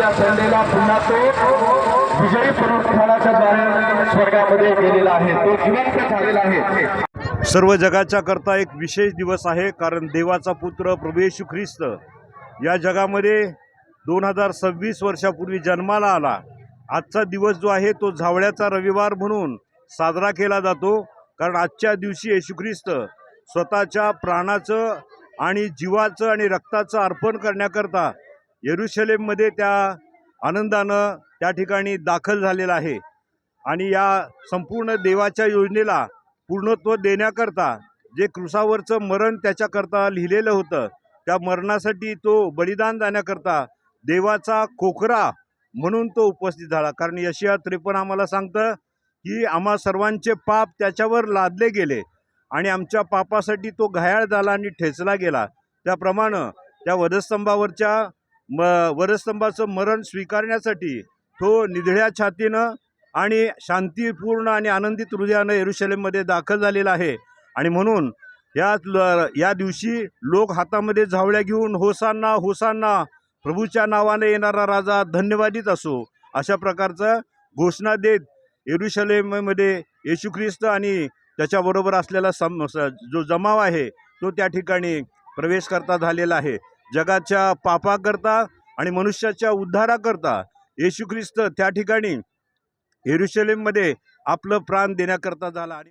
त्या संडेला पुन्हा तो विजयी पुनरुत्थानाच्या द्वारे स्वर्गामध्ये गेलेला आहे, तो जिवंत झालेला आहे। सर्व जगाच्या करता एक विशेष दिवस आहे, कारण देवाचा पुत्र प्रभू येशू ख्रिस्त या जगामध्ये 2026 वर्षापूर्वी जन्माला आला। आजचा दिवस जो आहे तो झावळ्याचा रविवार म्हणून साजरा केला जातो, कारण आजच्या दिवशी येशू ख्रिस्त स्वतःच्या प्राणाचं आणि जीवाचं आणि रक्ताचं अर्पण करण्याकरता येरुशलेममध्ये त्या आनंदानं त्या ठिकाणी दाखल झालेला आहे। आणि या संपूर्ण देवाच्या योजनेला पूर्णत्व देण्याकरता जे क्रूसावरचं मरण त्याच्याकरता लिहिलेलं होतं, त्या मरणासाठी तो बलिदान देण्याकरता देवाचा कोकरा म्हणून तो उपस्थित झाला। कारण यशाया 53 आम्हाला सांगतं की आम्हा सर्वांचे पाप त्याच्यावर लादले गेले आणि आमच्या पापासाठी तो घायाळ झाला आणि ठेचला गेला। त्याप्रमाणे त्या वधस्तंभाचं मरण स्वीकारण्यासाठी तो निधड्या छातीनं आणि शांतीपूर्ण आणि आनंदित हृदयानं येरुशलेममध्ये दाखल झालेला आहे। आणि म्हणून या दिवशी लोक हातामध्ये झावळ्या घेऊन होसांना होसांना, प्रभूच्या नावाने येणारा राजा धन्यवादित असो, अशा प्रकारचं घोषणा देत येरुशलेममध्ये येशू ख्रिस्त आणि त्याच्याबरोबर असलेला जो जमाव आहे तो त्या ठिकाणी प्रवेश करता झालेला आहे। जगाच्या पापाकरता आणि मनुष्याच्या उद्धाराकरता येशू ख्रिस्त त्या ठिकाणी येरुशलेममध्ये आपलं प्राण देण्याकरता झाला।